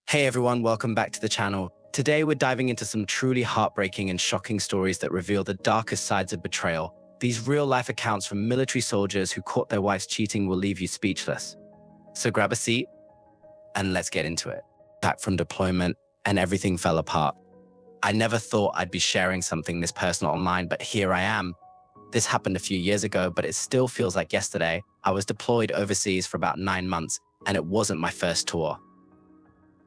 Hey everyone, welcome back to the channel. Today we're diving into some truly heartbreaking and shocking stories that reveal the darkest sides of betrayal. These real-life accounts from military soldiers who caught their wives cheating will leave you speechless. So grab a seat and let's get into it. Back from deployment and everything fell apart. I never thought I'd be sharing something this personal online, but here I am. This happened a few years ago, but it still feels like yesterday. I was deployed overseas for about 9 months, and it wasn't my first tour.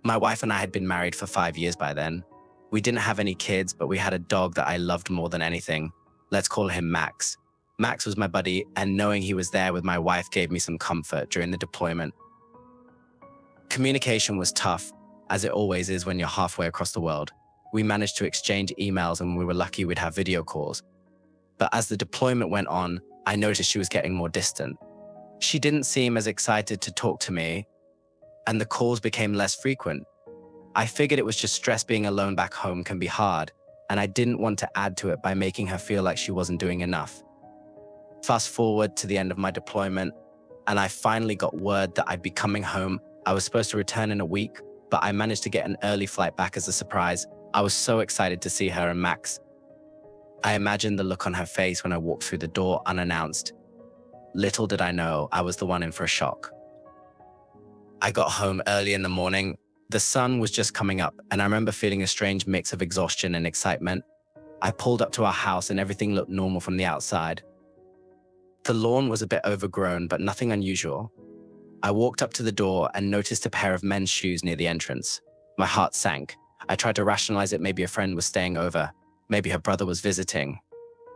My wife and I had been married for 5 years by then. We didn't have any kids, but we had a dog that I loved more than anything. Let's call him Max. Max was my buddy, and knowing he was there with my wife gave me some comfort during the deployment. Communication was tough, as it always is when you're halfway across the world. We managed to exchange emails, and we were lucky we'd have video calls. But as the deployment went on, I noticed she was getting more distant. She didn't seem as excited to talk to me, and the calls became less frequent. I figured it was just stress. Being alone back home can be hard, and I didn't want to add to it by making her feel like she wasn't doing enough. Fast forward to the end of my deployment, and I finally got word that I'd be coming home. I was supposed to return in a week, but I managed to get an early flight back as a surprise. I was so excited to see her and Max. I imagined the look on her face when I walked through the door unannounced. Little did I know I was the one in for a shock. I got home early in the morning. The sun was just coming up, and I remember feeling a strange mix of exhaustion and excitement. I pulled up to our house and everything looked normal from the outside. The lawn was a bit overgrown, but nothing unusual. I walked up to the door and noticed a pair of men's shoes near the entrance. My heart sank. I tried to rationalize it. Maybe a friend was staying over. Maybe her brother was visiting.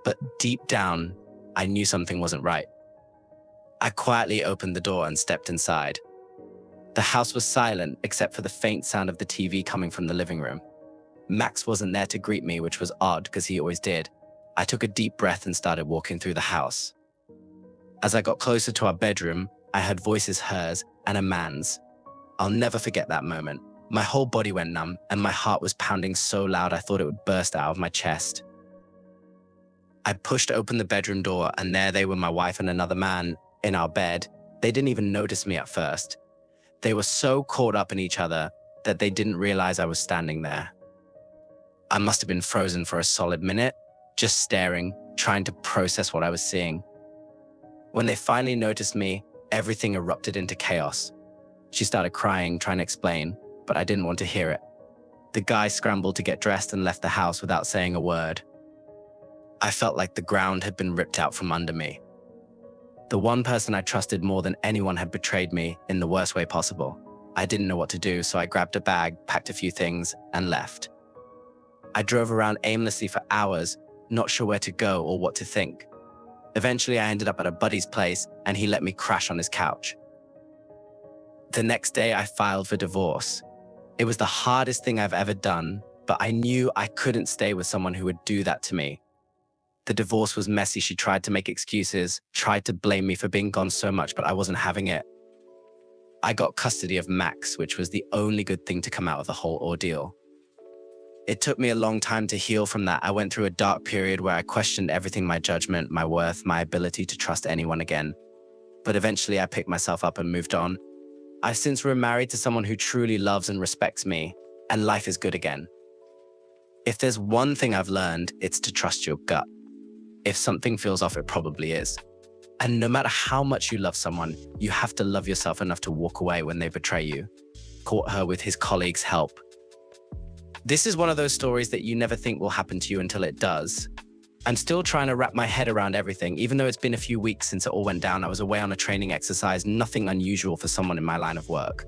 But deep down, I knew something wasn't right. I quietly opened the door and stepped inside. The house was silent except for the faint sound of the TV coming from the living room. Max wasn't there to greet me, which was odd because he always did. I took a deep breath and started walking through the house. As I got closer to our bedroom, I heard voices, hers and a man's. I'll never forget that moment. My whole body went numb and my heart was pounding so loud I thought it would burst out of my chest. I pushed open the bedroom door and there they were, my wife and another man in our bed. They didn't even notice me at first. They were so caught up in each other that they didn't realize I was standing there. I must have been frozen for a solid minute, just staring, trying to process what I was seeing. When they finally noticed me, everything erupted into chaos. She started crying, trying to explain, but I didn't want to hear it. The guy scrambled to get dressed and left the house without saying a word. I felt like the ground had been ripped out from under me. The one person I trusted more than anyone had betrayed me in the worst way possible. I didn't know what to do, so I grabbed a bag, packed a few things, and left. I drove around aimlessly for hours, not sure where to go or what to think. Eventually, I ended up at a buddy's place, and he let me crash on his couch. The next day, I filed for divorce. It was the hardest thing I've ever done, but I knew I couldn't stay with someone who would do that to me. The divorce was messy. She tried to make excuses, tried to blame me for being gone so much, but I wasn't having it. I got custody of Max, which was the only good thing to come out of the whole ordeal. It took me a long time to heal from that. I went through a dark period where I questioned everything, my judgment, my worth, my ability to trust anyone again. But eventually I picked myself up and moved on. I've since remarried to someone who truly loves and respects me, and life is good again. If there's one thing I've learned, it's to trust your gut. If something feels off, it probably is. And no matter how much you love someone, you have to love yourself enough to walk away when they betray you. Caught her with his colleagues' help. This is one of those stories that you never think will happen to you until it does. I'm still trying to wrap my head around everything. Even though it's been a few weeks since it all went down, I was away on a training exercise, nothing unusual for someone in my line of work.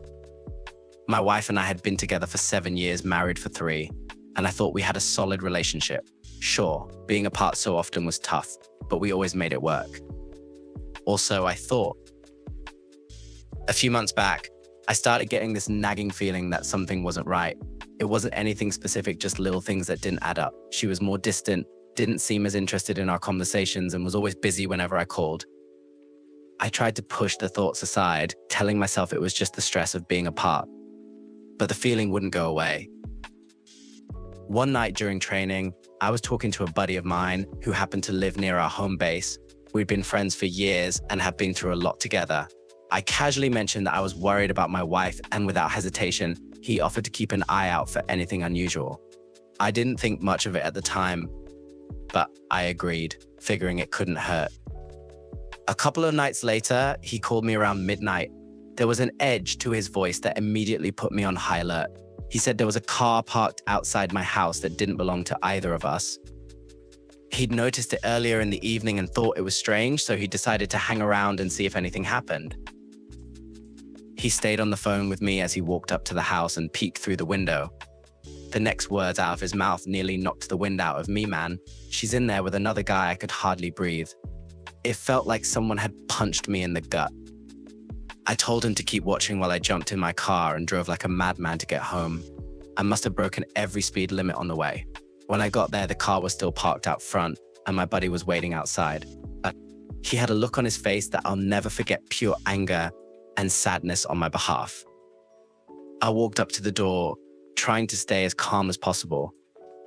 My wife and I had been together for 7 years, married for 3, and I thought we had a solid relationship. Sure, being apart so often was tough, but we always made it work. Also, I thought. A few months back, I started getting this nagging feeling that something wasn't right. It wasn't anything specific, just little things that didn't add up. She was more distant, didn't seem as interested in our conversations, and was always busy whenever I called. I tried to push the thoughts aside, telling myself it was just the stress of being apart. But the feeling wouldn't go away. One night during training, I was talking to a buddy of mine who happened to live near our home base. We'd been friends for years and have been through a lot together. I casually mentioned that I was worried about my wife, and without hesitation, He offered to keep an eye out for anything unusual. I didn't think much of it at the time, but I agreed, figuring it couldn't hurt. A couple of nights later, he called me around midnight. There was an edge to his voice that immediately put me on high alert. He said there was a car parked outside my house that didn't belong to either of us. He'd noticed it earlier in the evening and thought it was strange, so he decided to hang around and see if anything happened. He stayed on the phone with me as he walked up to the house and peeked through the window. The next words out of his mouth nearly knocked the wind out of me, man. She's in there with another guy. I could hardly breathe. It felt like someone had punched me in the gut. I told him to keep watching while I jumped in my car and drove like a madman to get home. I must have broken every speed limit on the way. When I got there, the car was still parked out front and my buddy was waiting outside. He had a look on his face that I'll never forget, pure anger and sadness on my behalf. I walked up to the door, trying to stay as calm as possible.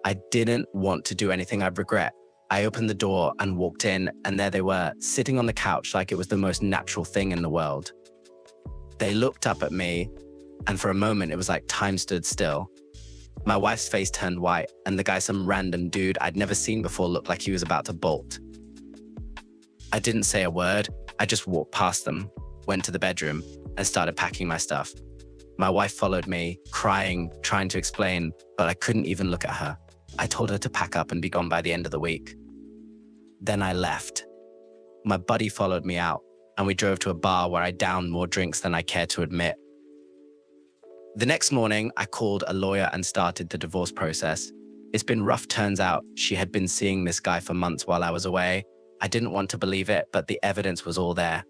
I didn't want to do anything I'd regret. I opened the door and walked in, and there they were, sitting on the couch like it was the most natural thing in the world. They looked up at me, and for a moment, it was like time stood still. My wife's face turned white, and the guy, some random dude I'd never seen before, looked like he was about to bolt. I didn't say a word. I just walked past them, went to the bedroom, and started packing my stuff. My wife followed me, crying, trying to explain, but I couldn't even look at her. I told her to pack up and be gone by the end of the week. Then I left. My buddy followed me out, and we drove to a bar where I downed more drinks than I cared to admit. The next morning, I called a lawyer and started the divorce process. It's been rough, turns out. She had been seeing this guy for months while I was away. I didn't want to believe it, but the evidence was all there.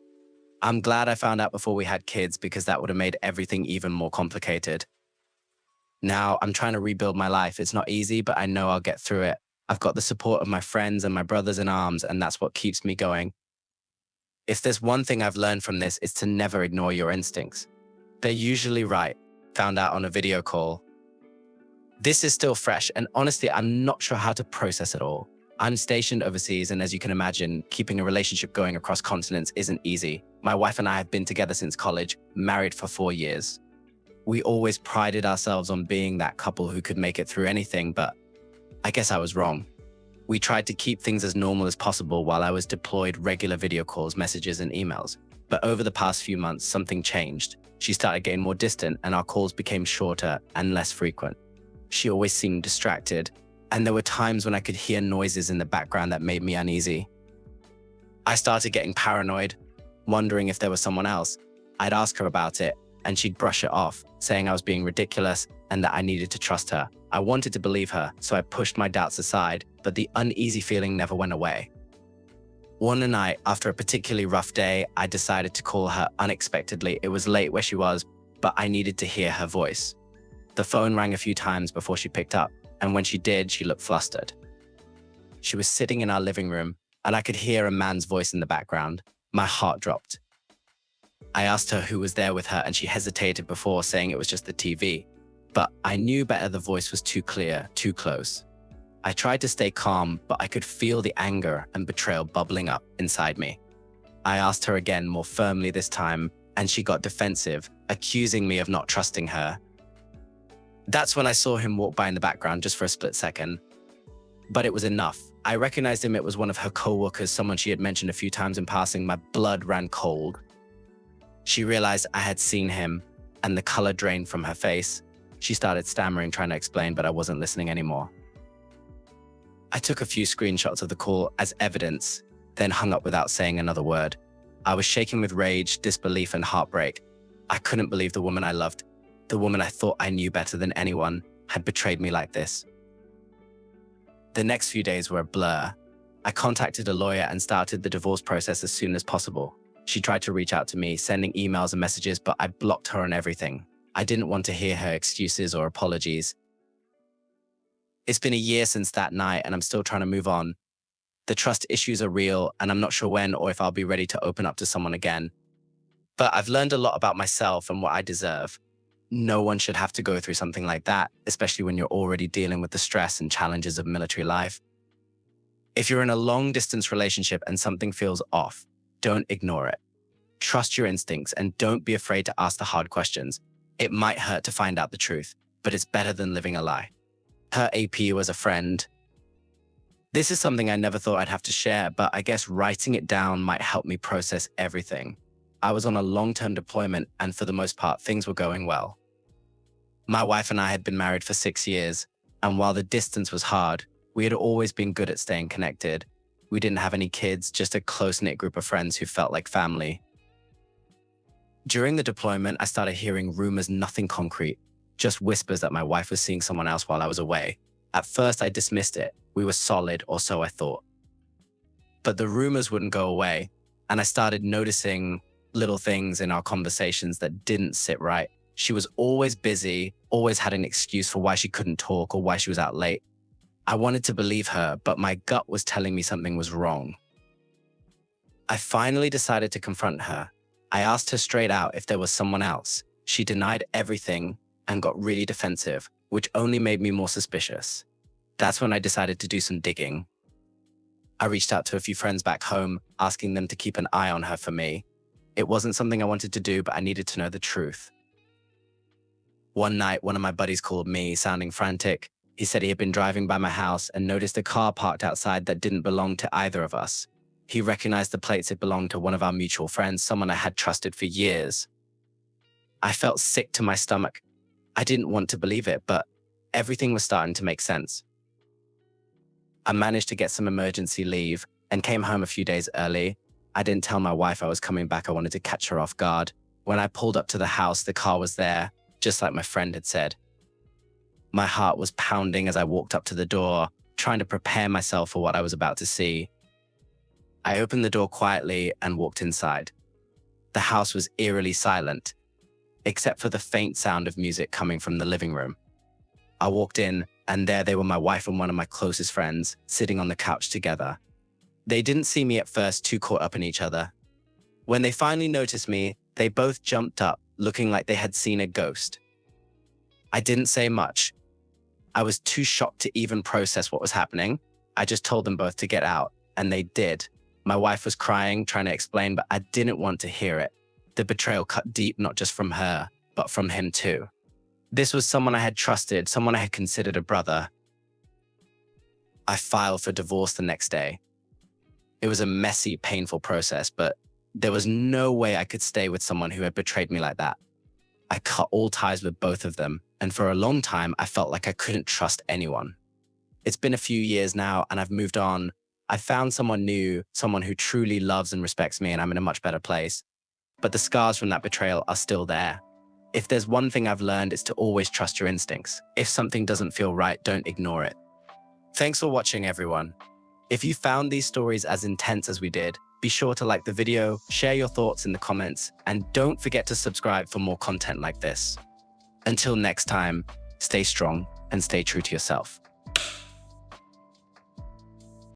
I'm glad I found out before we had kids, because that would have made everything even more complicated. Now I'm trying to rebuild my life. It's not easy, but I know I'll get through it. I've got the support of my friends and my brothers in arms, and that's what keeps me going. If there's one thing I've learned from this, it's to never ignore your instincts. They're usually right, found out on a video call. This is still fresh, and honestly, I'm not sure how to process it all. I'm stationed overseas, and as you can imagine, keeping a relationship going across continents isn't easy. My wife and I have been together since college, married for 4 years. We always prided ourselves on being that couple who could make it through anything, but I guess I was wrong. We tried to keep things as normal as possible while I was deployed, regular video calls, messages, and emails. But over the past few months, something changed. She started getting more distant, and our calls became shorter and less frequent. She always seemed distracted, and there were times when I could hear noises in the background that made me uneasy. I started getting paranoid, wondering if there was someone else. I'd ask her about it, and she'd brush it off, saying I was being ridiculous and that I needed to trust her. I wanted to believe her, so I pushed my doubts aside, but the uneasy feeling never went away. One night, after a particularly rough day, I decided to call her unexpectedly. It was late where she was, but I needed to hear her voice. The phone rang a few times before she picked up, and when she did, she looked flustered. She was sitting in our living room, and I could hear a man's voice in the background. My heart dropped. I asked her who was there with her, and she hesitated before saying it was just the TV. But I knew better. The voice was too clear, too close. I tried to stay calm, but I could feel the anger and betrayal bubbling up inside me. I asked her again, more firmly this time, and she got defensive, accusing me of not trusting her. That's when I saw him walk by in the background just for a split second. But it was enough. I recognized him. It was one of her co-workers, someone she had mentioned a few times in passing. My blood ran cold. She realized I had seen him, and the color drained from her face. She started stammering, trying to explain, but I wasn't listening anymore. I took a few screenshots of the call as evidence, then hung up without saying another word. I was shaking with rage, disbelief, and heartbreak. I couldn't believe the woman I loved, the woman I thought I knew better than anyone, had betrayed me like this. The next few days were a blur. I contacted a lawyer and started the divorce process as soon as possible. She tried to reach out to me, sending emails and messages, but I blocked her on everything. I didn't want to hear her excuses or apologies. It's been a year since that night, and I'm still trying to move on. The trust issues are real, and I'm not sure when or if I'll be ready to open up to someone again. But I've learned a lot about myself and what I deserve. No one should have to go through something like that, especially when you're already dealing with the stress and challenges of military life. If you're in a long-distance relationship and something feels off, don't ignore it. Trust your instincts and don't be afraid to ask the hard questions. It might hurt to find out the truth, but it's better than living a lie. Her AP was a friend. This is something I never thought I'd have to share, but I guess writing it down might help me process everything. I was on a long-term deployment, and for the most part, things were going well. My wife and I had been married for 6 years, and while the distance was hard, we had always been good at staying connected. We didn't have any kids, just a close-knit group of friends who felt like family. During the deployment, I started hearing rumors, nothing concrete, just whispers that my wife was seeing someone else while I was away. At first, I dismissed it. We were solid, or so I thought. But the rumors wouldn't go away, and I started noticing little things in our conversations that didn't sit right. She was always busy, always had an excuse for why she couldn't talk or why she was out late. I wanted to believe her, but my gut was telling me something was wrong. I finally decided to confront her. I asked her straight out if there was someone else. She denied everything and got really defensive, which only made me more suspicious. That's when I decided to do some digging. I reached out to a few friends back home, asking them to keep an eye on her for me. It wasn't something I wanted to do, but I needed to know the truth. One night, one of my buddies called me, sounding frantic. He said he had been driving by my house and noticed a car parked outside that didn't belong to either of us. He recognized the plates had belonged to one of our mutual friends, someone I had trusted for years. I felt sick to my stomach. I didn't want to believe it, but everything was starting to make sense. I managed to get some emergency leave and came home a few days early. I didn't tell my wife I was coming back. I wanted to catch her off guard. When I pulled up to the house, the car was there, just like my friend had said. My heart was pounding as I walked up to the door, trying to prepare myself for what I was about to see. I opened the door quietly and walked inside. The house was eerily silent, except for the faint sound of music coming from the living room. I walked in, and there they were, my wife and one of my closest friends, sitting on the couch together. They didn't see me at first, too caught up in each other. When they finally noticed me, they both jumped up, looking like they had seen a ghost. I didn't say much. I was too shocked to even process what was happening. I just told them both to get out, and they did. My wife was crying, trying to explain, but I didn't want to hear it. The betrayal cut deep, not just from her, but from him too. This was someone I had trusted, someone I had considered a brother. I filed for divorce the next day. It was a messy, painful process, but there was no way I could stay with someone who had betrayed me like that. I cut all ties with both of them, and for a long time, I felt like I couldn't trust anyone. It's been a few years now, and I've moved on. I found someone new, someone who truly loves and respects me, and I'm in a much better place. But the scars from that betrayal are still there. If there's one thing I've learned, it's to always trust your instincts. If something doesn't feel right, don't ignore it. Thanks for watching, everyone. If you found these stories as intense as we did, be sure to like the video, share your thoughts in the comments, and don't forget to subscribe for more content like this. Until next time, stay strong and stay true to yourself.